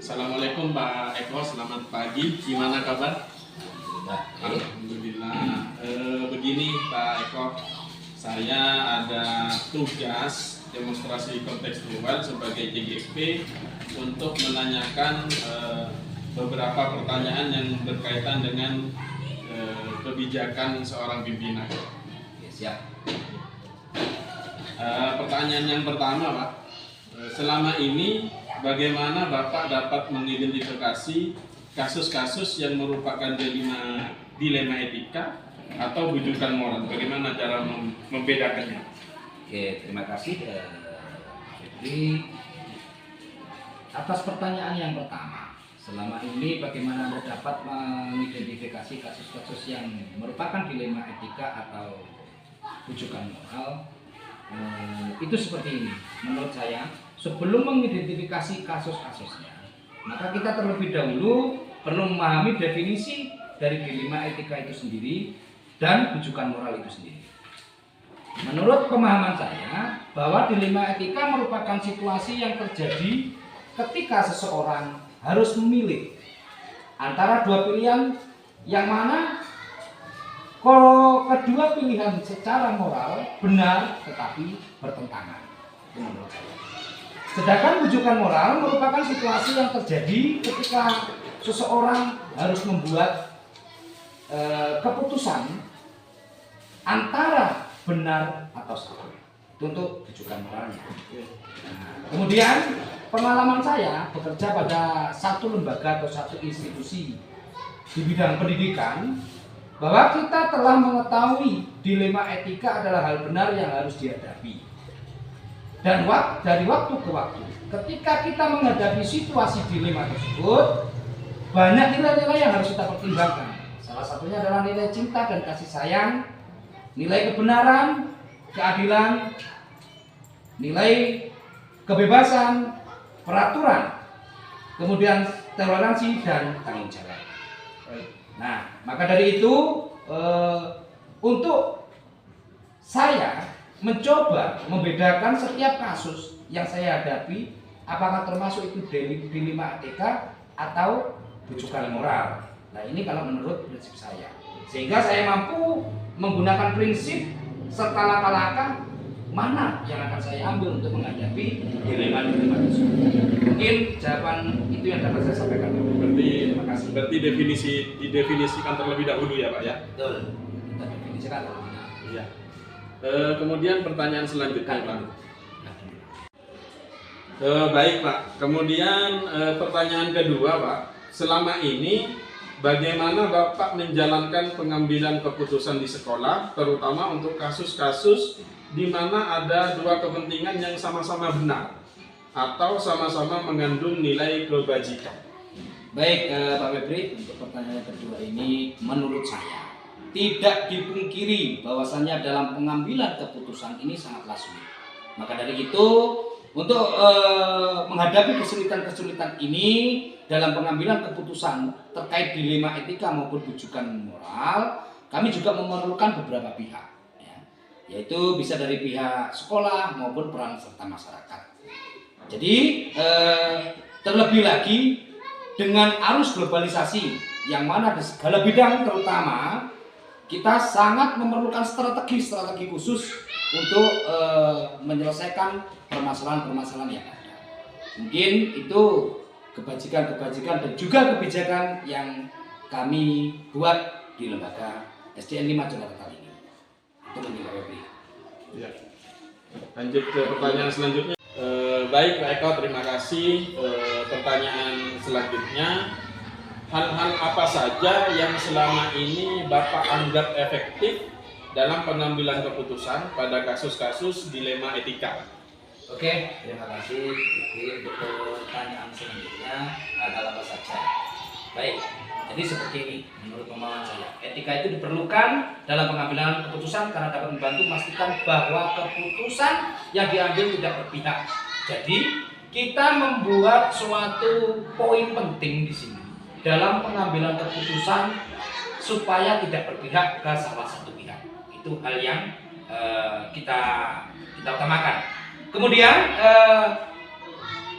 Assalamualaikum Pak Eko, selamat pagi. Gimana kabar? Alhamdulillah. Begini Pak Eko, saya ada tugas demonstrasi kontekstual sebagai JGP untuk menanyakan beberapa pertanyaan yang berkaitan dengan kebijakan seorang pimpinan. Siap. Pertanyaan yang pertama Pak, selama ini bagaimana Bapak dapat mengidentifikasi kasus-kasus yang merupakan dilema etika atau bujukan moral? Bagaimana cara membedakannya? Oke, terima kasih Fitri atas pertanyaan yang pertama. Selama ini bagaimana Anda dapat mengidentifikasi kasus-kasus yang merupakan dilema etika atau bujukan moral? Itu seperti ini. Menurut saya, sebelum mengidentifikasi kasus-kasusnya, maka kita terlebih dahulu perlu memahami definisi dari dilema etika itu sendiri dan bujukan moral itu sendiri. Menurut pemahaman saya, bahwa dilema etika merupakan situasi yang terjadi ketika seseorang harus memilih antara dua pilihan yang mana kedua pilihan secara moral benar tetapi bertentangan. Itu menurut saya. Sedangkan bujukan moral merupakan situasi yang terjadi ketika seseorang harus membuat keputusan antara benar atau salah. Itu untuk bujukan moralnya. Nah, kemudian pengalaman saya bekerja pada satu lembaga atau satu institusi di bidang pendidikan, bahwa kita telah mengetahui dilema etika adalah hal benar yang harus dihadapi. Dan dari waktu ke waktu, ketika kita menghadapi situasi dilema tersebut, banyak nilai-nilai yang harus kita pertimbangkan. Salah satunya adalah nilai cinta dan kasih sayang, nilai kebenaran, keadilan, nilai kebebasan, peraturan, kemudian toleransi dan tanggung jawab. Nah, maka dari itu untuk saya mencoba membedakan setiap kasus yang saya hadapi, apakah termasuk itu dilema etika atau bujukan moral. Nah, ini kalau menurut prinsip saya, sehingga saya mampu menggunakan prinsip serta langkah-langkah mana yang akan saya ambil untuk menghadapi dilema tersebut. Mungkin jawaban itu yang dapat saya sampaikan. Terima kasih. Berarti didefinisikan terlebih dahulu ya Pak ya? Betul, kita definisikan terlebih dahulu. Iya. Kemudian pertanyaan selanjutnya Pak. Baik Pak. Kemudian pertanyaan kedua Pak. Selama ini bagaimana Bapak menjalankan pengambilan keputusan di sekolah, terutama untuk kasus-kasus di mana ada dua kepentingan yang sama-sama benar atau sama-sama mengandung nilai kebajikan? Baik Pak Febri, untuk pertanyaan kedua ini menurut saya tidak dipungkiri bahwasannya dalam pengambilan keputusan ini sangatlah sulit. Maka dari itu untuk menghadapi kesulitan-kesulitan ini dalam pengambilan keputusan terkait dilema etika maupun bujukan moral, kami juga memerlukan beberapa pihak, ya, yaitu bisa dari pihak sekolah maupun peran serta masyarakat. Jadi terlebih lagi dengan arus globalisasi yang mana di segala bidang terutama kita sangat memerlukan strategi khusus untuk menyelesaikan permasalahan-permasalahan yang ada. Mungkin itu kebajikan-kebajikan dan juga kebijakan yang kami buat di lembaga SDN 5 Jakarta kali ini. Itu menilai Febri. Ya. Lanjut ke pertanyaan selanjutnya. Baik Pak Eko, terima kasih. Pertanyaan selanjutnya, hal-hal apa saja yang selama ini Bapak anggap efektif dalam pengambilan keputusan pada kasus-kasus dilema etika? Oke, terima kasih. Untuk pertanyaan selanjutnya adalah apa saja. Baik, jadi seperti ini menurut pemahaman saya. Etika itu diperlukan dalam pengambilan keputusan karena dapat membantu memastikan bahwa keputusan yang diambil tidak berpihak. Jadi kita membuat suatu poin penting di sini dalam pengambilan keputusan supaya tidak berpihak ke salah satu pihak. Itu hal yang kita utamakan. Kemudian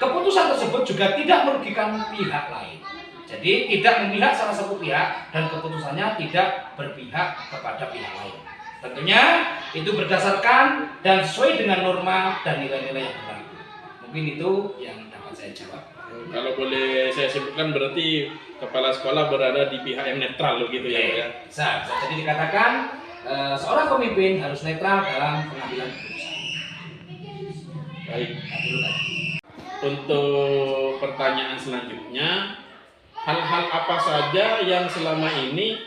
keputusan tersebut juga tidak merugikan pihak lain. Jadi tidak memihak salah satu pihak dan keputusannya tidak berpihak kepada pihak lain. Tentunya itu berdasarkan dan sesuai dengan norma dan nilai-nilai yang berlaku. Mungkin itu yang dapat saya jawab. Kalau boleh saya simpulkan berarti kepala sekolah berada di pihak yang netral begitu ya. Bisa jadi dikatakan seorang pemimpin harus netral dalam pengambilan keputusan. Baik. Untuk pertanyaan selanjutnya, hal-hal apa saja yang selama ini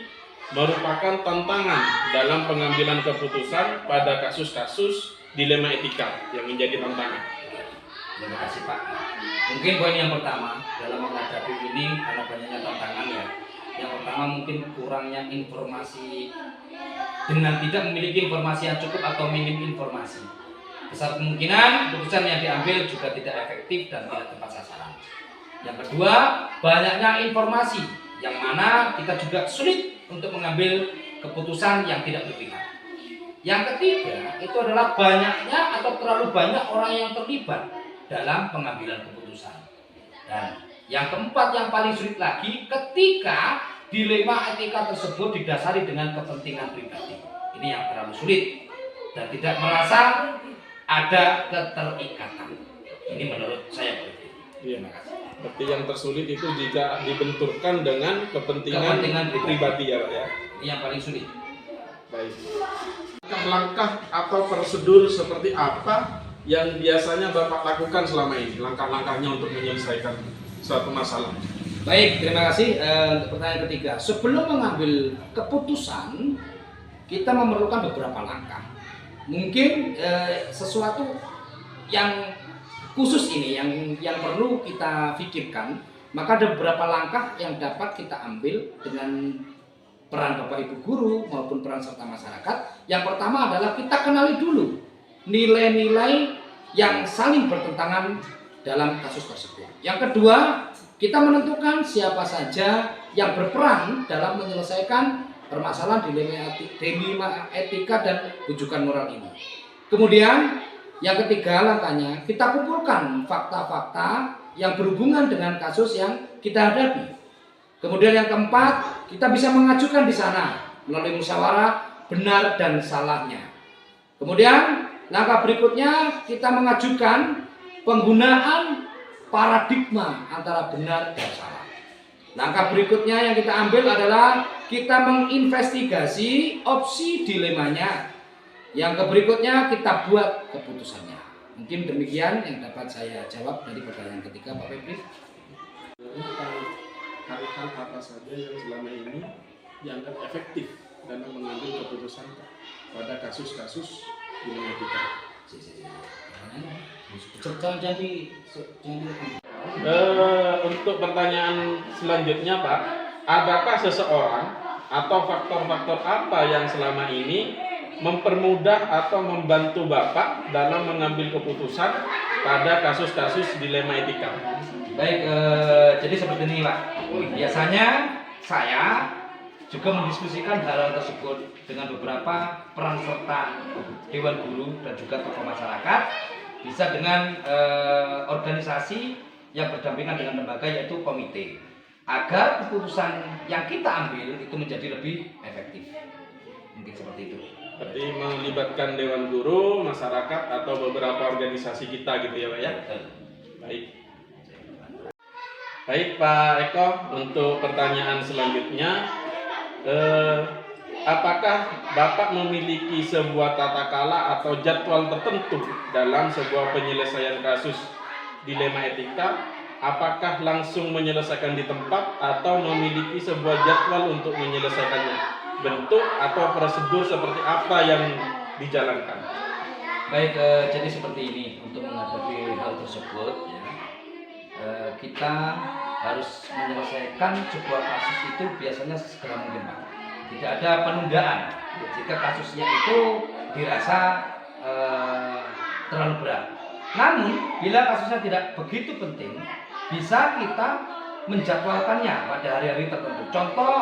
merupakan tantangan dalam pengambilan keputusan pada kasus-kasus dilema etika yang menjadi tantangan? Terima kasih Pak. Mungkin poin yang pertama dalam menghadapi ini karena banyaknya tantangan ya. Yang pertama mungkin kurangnya informasi, dengan tidak memiliki informasi yang cukup atau minim informasi. Besar kemungkinan keputusan yang diambil juga tidak efektif dan tidak tepat sasaran. Yang kedua, banyaknya informasi yang mana kita juga sulit untuk mengambil keputusan yang tidak berpihak. Yang ketiga, itu adalah banyaknya atau terlalu banyak orang yang terlibat dalam pengambilan keputusan. Dan yang keempat yang paling sulit lagi, ketika dilema etika tersebut didasari dengan kepentingan pribadi. Ini yang terlalu sulit dan tidak merasa ada keterikatan. Ini menurut saya. Terima kasih. Berarti yang tersulit itu jika dibenturkan dengan kepentingan pribadi ya Pak ya? Ini yang paling sulit. Baik. Langkah atau prosedur seperti apa yang biasanya Bapak lakukan selama ini? Langkah-langkahnya untuk menyelesaikan suatu masalah. Baik, terima kasih. Untuk pertanyaan ketiga, sebelum mengambil keputusan, kita memerlukan beberapa langkah. Mungkin sesuatu yang khusus ini yang perlu kita pikirkan, maka ada beberapa langkah yang dapat kita ambil dengan peran Bapak Ibu guru maupun peran serta masyarakat. Yang pertama adalah kita kenali dulu nilai-nilai yang saling bertentangan dalam kasus tersebut. Yang kedua, kita menentukan siapa saja yang berperan dalam menyelesaikan permasalahan dilema etika dan rujukan moral ini. Kemudian yang ketiga langkahnya, kita kumpulkan fakta-fakta yang berhubungan dengan kasus yang kita hadapi. Kemudian yang keempat, kita bisa mengajukan di sana melalui musyawarah benar dan salahnya. Kemudian langkah berikutnya, kita mengajukan penggunaan paradigma antara benar dan salah. Langkah berikutnya yang kita ambil adalah kita menginvestigasi opsi dilemanya. Yang berikutnya kita buat keputusannya. Mungkin demikian yang dapat saya jawab dari pertanyaan ketiga Pak Febri. Hal-hal apa saja yang selama ini dianggap efektif dalam mengambil keputusan pada kasus-kasus dilema etika? Untuk pertanyaan selanjutnya Pak, adakah seseorang atau faktor-faktor apa yang selama ini mempermudah atau membantu Bapak dalam mengambil keputusan pada kasus-kasus dilema etika? Baik, jadi seperti ini Pak. Biasanya saya juga mendiskusikan hal-hal tersebut dengan beberapa peran serta Dewan Guru dan juga tokoh masyarakat, bisa dengan organisasi yang berdampingan dengan lembaga yaitu komite, agar keputusan yang kita ambil itu menjadi lebih efektif. Mungkin seperti itu. Berarti melibatkan Dewan Guru, masyarakat atau beberapa organisasi kita gitu ya Pak ya? Baik. Baik Pak Eko, untuk pertanyaan selanjutnya, apakah Bapak memiliki sebuah tata kala atau jadwal tertentu dalam sebuah penyelesaian kasus dilema etika? Apakah langsung menyelesaikan di tempat atau memiliki sebuah jadwal untuk menyelesaikannya? Bentuk atau prosedur seperti apa yang dijalankan? Baik, jadi seperti ini untuk menghadapi hal tersebut ya, kita harus menyelesaikan sebuah kasus itu biasanya segera mungkin Pak. Tidak ada penundaan jika kasusnya itu dirasa terlalu berat. Namun bila kasusnya tidak begitu penting, bisa kita menjadwalkannya pada hari-hari tertentu. Contoh,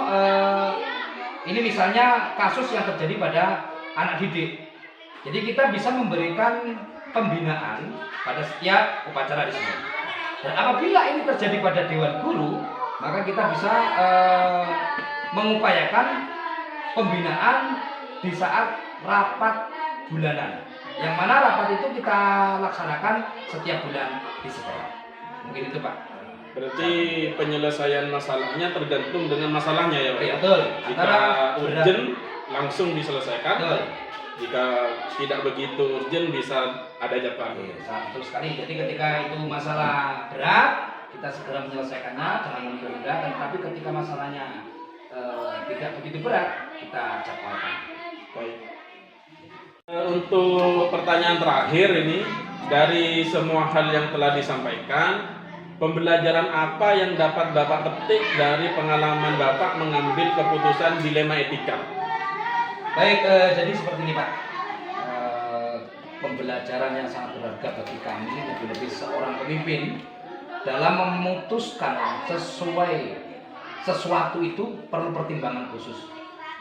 ini misalnya kasus yang terjadi pada anak didik. Jadi kita bisa memberikan pembinaan pada setiap upacara di sini. Dan apabila ini terjadi pada Dewan Guru, maka kita bisa mengupayakan pembinaan di saat rapat bulanan. Yang mana rapat itu kita laksanakan setiap bulan di sekolah. Mungkin itu Pak. Berarti penyelesaian masalahnya tergantung dengan masalahnya ya Pak? Iya, betul. Jika urgent langsung diselesaikan. Betul. Jika tidak begitu urgent bisa ada jadwal. Betul sekali. Jadi ketika itu masalah berat, kita segera menyelesaikannya, jangan menunda. Tapi ketika masalahnya tidak begitu berat, kita jadwalkan. Baik. Untuk pertanyaan terakhir ini, dari semua hal yang telah disampaikan, pembelajaran apa yang dapat Bapak petik dari pengalaman Bapak mengambil keputusan dilema etika? Baik, jadi seperti ini Pak. Pembelajaran yang sangat berharga bagi kami, lebih-lebih seorang pemimpin, dalam memutuskan sesuatu itu perlu pertimbangan khusus.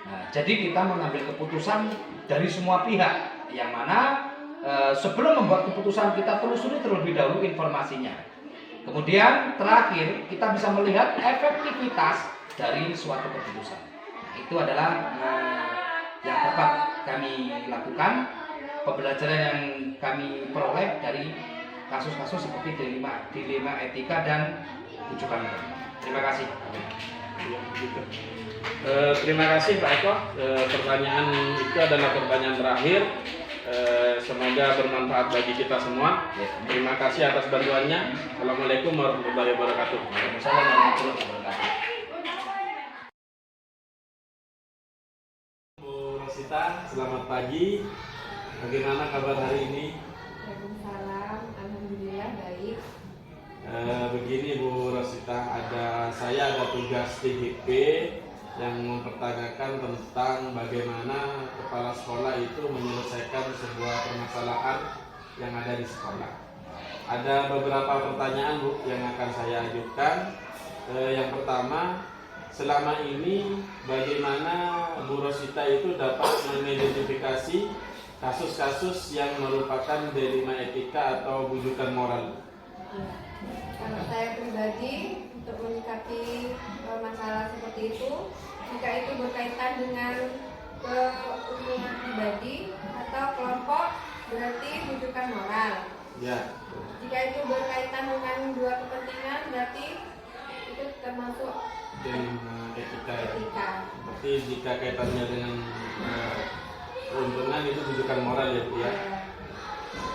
Nah, jadi kita mengambil keputusan dari semua pihak, yang mana sebelum membuat keputusan kita telusuri terlebih dahulu informasinya. Kemudian terakhir kita bisa melihat efektivitas dari suatu keputusan. Nah, itu adalah yang dapat kami lakukan, pembelajaran yang kami peroleh dari kasus-kasus seperti dilema etika dan rujukan. Terima kasih. Terima kasih Pak Eko. Pertanyaan itu adalah pertanyaan terakhir. Semoga bermanfaat bagi kita semua. Terima kasih atas bantuannya. Assalamualaikum warahmatullahi wabarakatuh. Waalaikumsalam warahmatullahi wabarakatuh. Bu Rosita, selamat pagi. Bagaimana kabar hari ini? Waalaikumsalam, alhamdulillah baik. Begini Bu Rosita, saya ada tugas TGP yang mempertanyakan tentang bagaimana kepala sekolah itu menyelesaikan sebuah permasalahan yang ada di sekolah. Ada beberapa pertanyaan Bu yang akan saya ajukan. Yang pertama, selama ini bagaimana Bu Rosita itu dapat mengidentifikasi kasus-kasus yang merupakan dilema etika atau bujukan moral? Kalau saya pribadi untuk menyikapi masalah seperti itu, jika itu berkaitan dengan keuntungan pribadi atau kelompok, berarti bujukan moral. Ya. Jika itu berkaitan dengan dua kepentingan, berarti itu termasuk Dilema etika. etika. Berarti jika kaitannya dengan keuntungan itu bujukan moral ya Bu ya.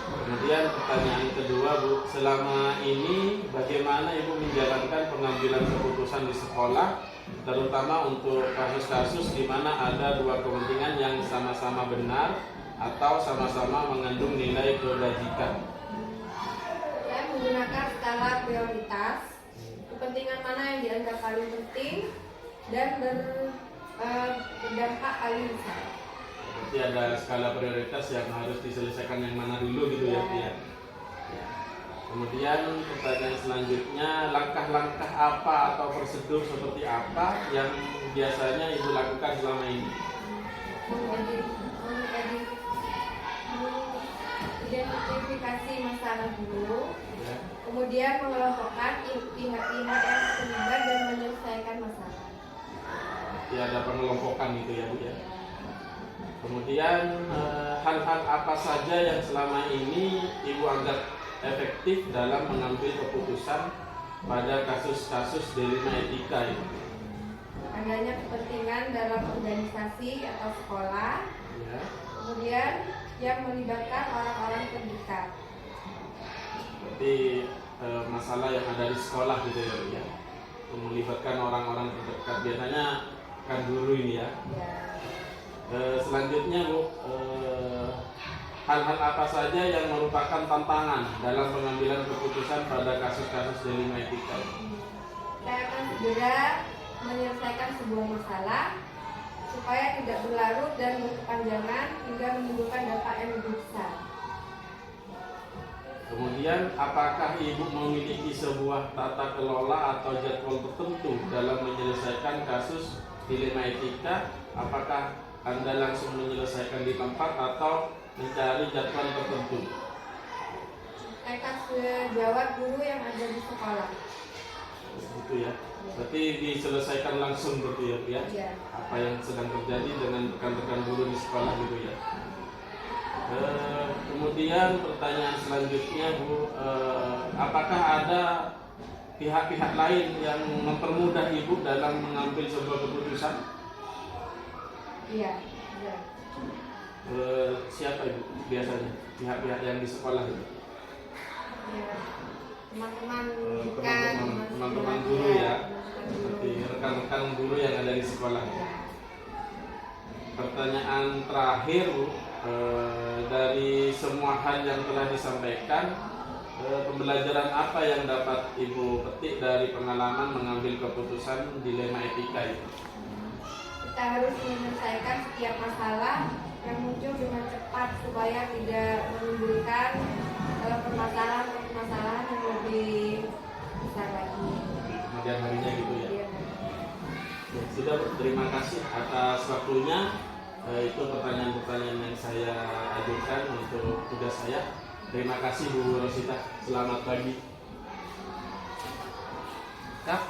Kemudian pertanyaan kedua Bu, selama ini bagaimana Ibu menjalankan pengambilan keputusan di sekolah, terutama untuk kasus-kasus di mana ada dua kepentingan yang sama-sama benar atau sama-sama mengandung nilai kebajikan? Saya menggunakan skala prioritas, kepentingan mana yang dianggap paling penting dan berdampak paling besar. Berarti ada skala prioritas yang harus diselesaikan yang mana dulu gitu ya Bu ya. Kemudian pertanyaan selanjutnya, langkah-langkah apa atau prosedur seperti apa yang biasanya Ibu lakukan selama ini? Identifikasi masalah dulu, Ya. kemudian mengelompokkan pihak-pihak yang terlibat dan menyelesaikan masalah. Berarti ada pengelompokan gitu ya Bu ya. Kemudian hal-hal apa saja yang selama ini Ibu anggap efektif dalam mengambil keputusan pada kasus-kasus dilema etika ini? Adanya kepentingan dalam organisasi atau sekolah, Ya. kemudian yang melibatkan orang-orang terdekat. Berarti masalah yang ada di sekolah gitu ya Bu ya. Melibatkan orang-orang terdekat, biasanya kan guru ini ya. Ya. Selanjutnya Bu, hal-hal apa saja yang merupakan tantangan dalam pengambilan keputusan pada kasus-kasus dilema etika? Saya akan segera menyelesaikan sebuah masalah supaya tidak berlarut dan berkepanjangan hingga menimbulkan dampak yang lebih besar. Kemudian, apakah Ibu memiliki sebuah tata kelola atau jadwal tertentu dalam menyelesaikan kasus dilema etika? Apakah Anda langsung menyelesaikan di tempat atau mencari jadwal tertentu? menyelesaikan sejawat guru yang ada di sekolah. Itu ya. Berarti diselesaikan langsung gitu ya, Bu, ya. Iya. Apa yang sedang terjadi dengan rekan-rekan guru di sekolah gitu ya. Kemudian pertanyaan selanjutnya, Bu, apakah ada pihak-pihak lain yang mempermudah Ibu dalam mengambil sebuah keputusan? Iya. Iya. Siapa Ibu biasanya? Pihak-pihak yang di sekolah itu? Iya. Teman-teman Teman-teman guru ya, seperti rekan-rekan guru yang ada di sekolah. Iya. Pertanyaan terakhir, Bu, dari semua hal yang telah disampaikan, pembelajaran apa yang dapat Ibu petik dari pengalaman mengambil keputusan dilema etika itu? Kita harus menyelesaikan setiap masalah yang muncul dengan cepat supaya tidak menimbulkan permasalahan-permasalahan yang lebih besar lagi. Kemudian harinya gitu ya. Iya. Ya, sudah, Bu. Terima kasih atas waktunya. Itu pertanyaan-pertanyaan yang saya ajukan untuk tugas saya. Terima kasih Bu Rosita. Selamat pagi. Kak,